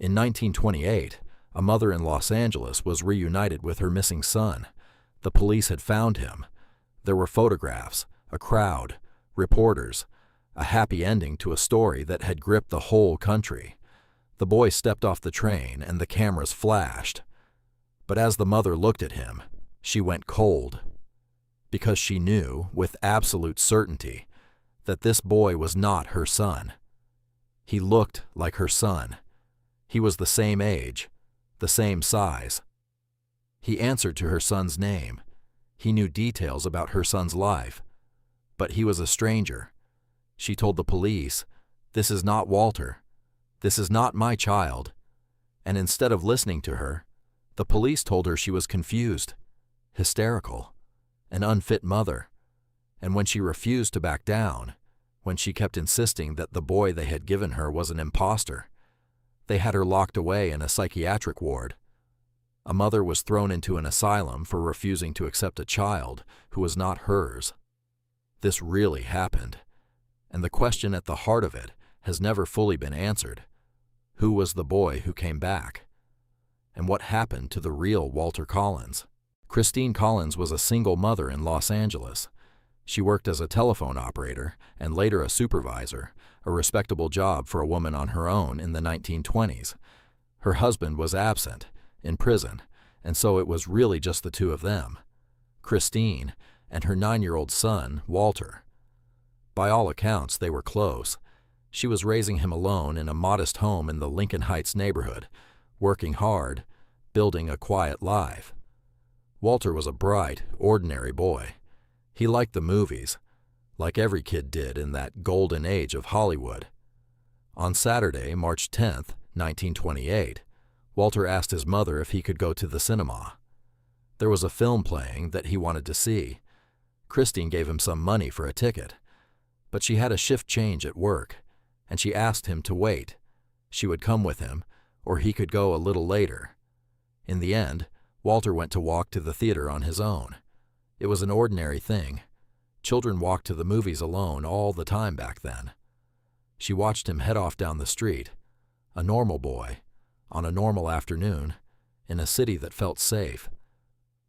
In 1928, a mother in Los Angeles was reunited with her missing son. The police had found him. There were photographs, a crowd, reporters, a happy ending to a story that had gripped the whole country. The boy stepped off the train and the cameras flashed. But as the mother looked at him, she went cold. Because she knew, with absolute certainty, that this boy was not her son. He looked like her son. He was the same age, the same size. He answered to her son's name. He knew details about her son's life. But he was a stranger. She told the police, "This is not Walter. This is not my child." And instead of listening to her, the police told her she was confused, hysterical, an unfit mother. And when she refused to back down, when she kept insisting that the boy they had given her was an imposter, they had her locked away in a psychiatric ward. A mother was thrown into an asylum for refusing to accept a child who was not hers. This really happened, and the question at the heart of it has never fully been answered. Who was the boy who came back? And what happened to the real Walter Collins? Christine Collins was a single mother in Los Angeles. She worked as a telephone operator and later a supervisor, a respectable job for a woman on her own in the 1920s. Her husband was absent, in prison, and so it was really just the two of them, Christine and her 9-year-old son, Walter. By all accounts, they were close. She was raising him alone in a modest home in the Lincoln Heights neighborhood, working hard, building a quiet life. Walter was a bright, ordinary boy. He liked the movies, like every kid did in that golden age of Hollywood. On Saturday, March 10th, 1928, Walter asked his mother if he could go to the cinema. There was a film playing that he wanted to see. Christine gave him some money for a ticket, but she had a shift change at work, and she asked him to wait. She would come with him, or he could go a little later. In the end, Walter went to walk to the theater on his own. It was an ordinary thing. Children walked to the movies alone all the time back then. She watched him head off down the street, a normal boy, on a normal afternoon, in a city that felt safe.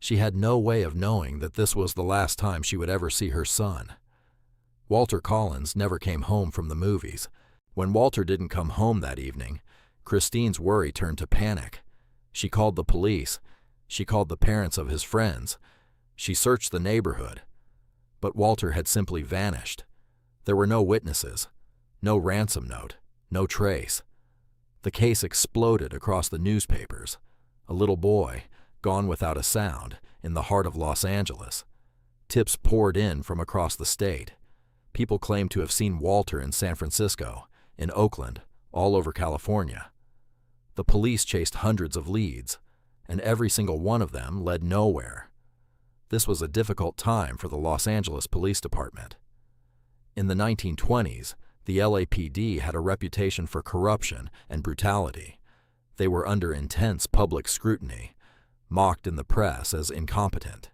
She had no way of knowing that this was the last time she would ever see her son. Walter Collins never came home from the movies. When Walter didn't come home that evening, Christine's worry turned to panic. She called the police. She called the parents of his friends. She searched the neighborhood. But Walter had simply vanished. There were no witnesses, no ransom note, no trace. The case exploded across the newspapers. A little boy, gone without a sound, in the heart of Los Angeles. Tips poured in from across the state. People claimed to have seen Walter in San Francisco, in Oakland, all over California. The police chased hundreds of leads, and every single one of them led nowhere. This was a difficult time for the Los Angeles Police Department. In the 1920s, the LAPD had a reputation for corruption and brutality. They were under intense public scrutiny, mocked in the press as incompetent.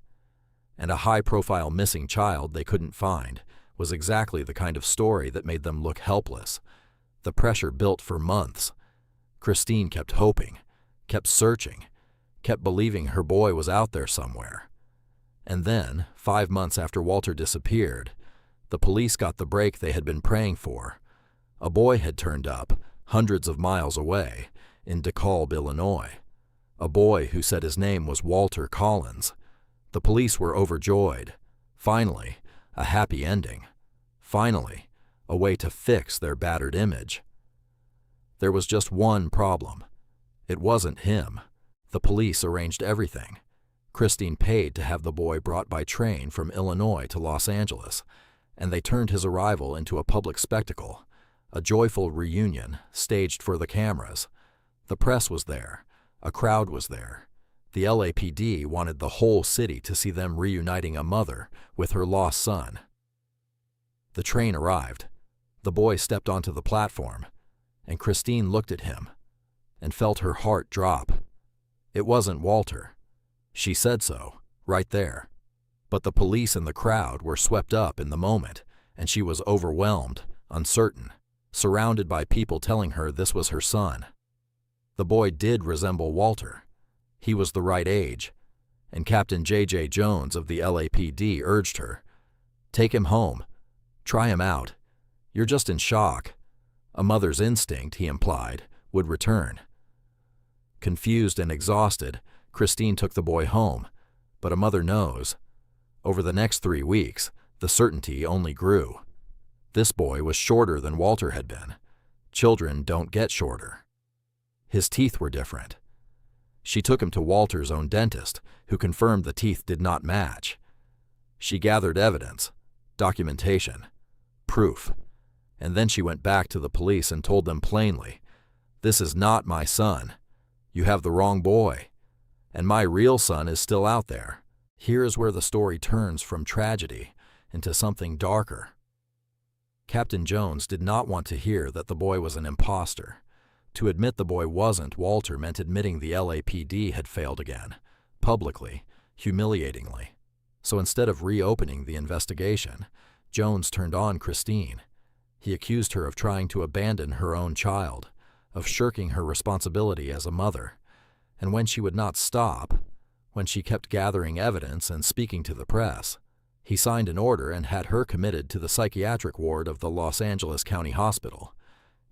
And a high-profile missing child they couldn't find was exactly the kind of story that made them look helpless. The pressure built for months. Christine kept hoping, kept searching, kept believing her boy was out there somewhere. And then, 5 months after Walter disappeared, the police got the break they had been praying for. A boy had turned up, hundreds of miles away, in DeKalb, Illinois. A boy who said his name was Walter Collins. The police were overjoyed. Finally, a happy ending. Finally, a way to fix their battered image. There was just one problem. It wasn't him. The police arranged everything. Christine paid to have the boy brought by train from Illinois to Los Angeles, and they turned his arrival into a public spectacle, a joyful reunion staged for the cameras. The press was there. A crowd was there. The LAPD wanted the whole city to see them reuniting a mother with her lost son. The train arrived. The boy stepped onto the platform, and Christine looked at him and felt her heart drop. It wasn't Walter. She said so, right there. But the police and the crowd were swept up in the moment, and she was overwhelmed, uncertain, surrounded by people telling her this was her son. The boy did resemble Walter. He was the right age, and Captain J.J. Jones of the LAPD urged her, "Take him home. Try him out. You're just in shock." A mother's instinct, he implied, would return. Confused and exhausted, Christine took the boy home, but a mother knows. Over the next 3 weeks, the certainty only grew. This boy was shorter than Walter had been. Children don't get shorter. His teeth were different. She took him to Walter's own dentist, who confirmed the teeth did not match. She gathered evidence, documentation, proof, and then she went back to the police and told them plainly, "This is not my son. You have the wrong boy, and my real son is still out there." Here is where the story turns from tragedy into something darker. Captain Jones did not want to hear that the boy was an imposter. To admit the boy wasn't Walter meant admitting the LAPD had failed again, publicly, humiliatingly. So instead of reopening the investigation, Jones turned on Christine. He accused her of trying to abandon her own child, of shirking her responsibility as a mother. And when she would not stop, when she kept gathering evidence and speaking to the press, he signed an order and had her committed to the psychiatric ward of the Los Angeles County Hospital.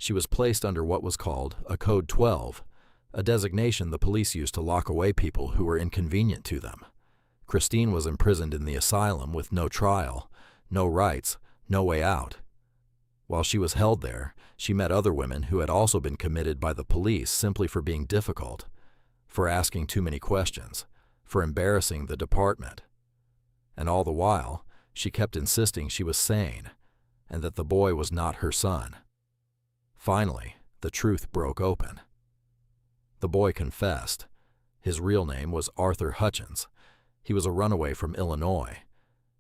She was placed under what was called a Code 12, a designation the police used to lock away people who were inconvenient to them. Christine was imprisoned in the asylum with no trial, no rights, no way out. While she was held there, she met other women who had also been committed by the police simply for being difficult, for asking too many questions, for embarrassing the department. And all the while, she kept insisting she was sane and that the boy was not her son. Finally, the truth broke open. The boy confessed. His real name was Arthur Hutchins. He was a runaway from Illinois.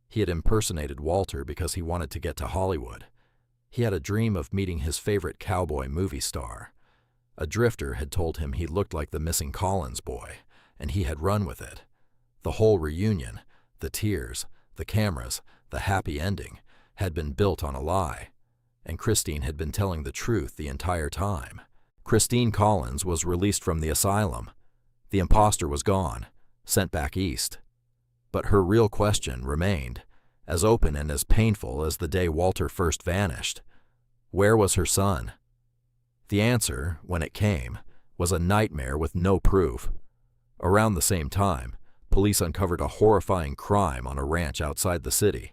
He had impersonated Walter because he wanted to get to Hollywood. He had a dream of meeting his favorite cowboy movie star. A drifter had told him he looked like the missing Collins boy, and he had run with it. The whole reunion, the tears, the cameras, the happy ending, had been built on a lie. And Christine had been telling the truth the entire time. Christine Collins was released from the asylum. The imposter was gone, sent back east. But her real question remained, as open and as painful as the day Walter first vanished. Where was her son? The answer, when it came, was a nightmare with no proof. Around the same time, police uncovered a horrifying crime on a ranch outside the city.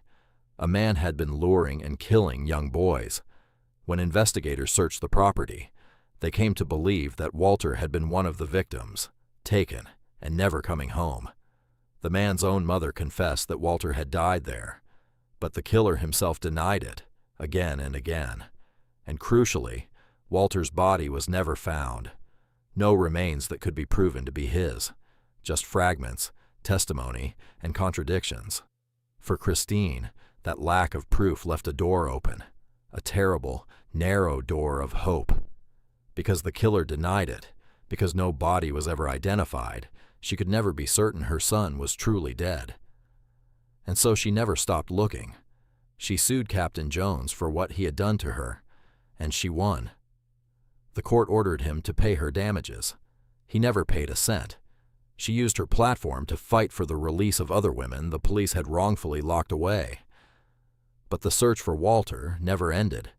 A man had been luring and killing young boys. When investigators searched the property, they came to believe that Walter had been one of the victims, taken and never coming home. The man's own mother confessed that Walter had died there, but the killer himself denied it, again and again. And crucially, Walter's body was never found. No remains that could be proven to be his, just fragments, testimony, and contradictions. For Christine, that lack of proof left a door open, a terrible, narrow door of hope. Because the killer denied it, because no body was ever identified, she could never be certain her son was truly dead. And so she never stopped looking. She sued Captain Jones for what he had done to her, and she won. The court ordered him to pay her damages. He never paid a cent. She used her platform to fight for the release of other women the police had wrongfully locked away. But the search for Walter never ended.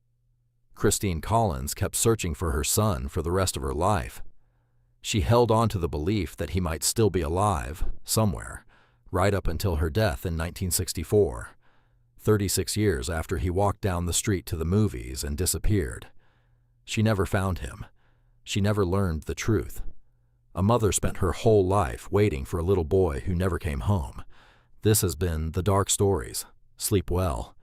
Christine Collins kept searching for her son for the rest of her life. She held on to the belief that he might still be alive, somewhere, right up until her death in 1964, 36 years after he walked down the street to the movies and disappeared. She never found him. She never learned the truth. A mother spent her whole life waiting for a little boy who never came home. This has been The Dark Stories. Sleep well.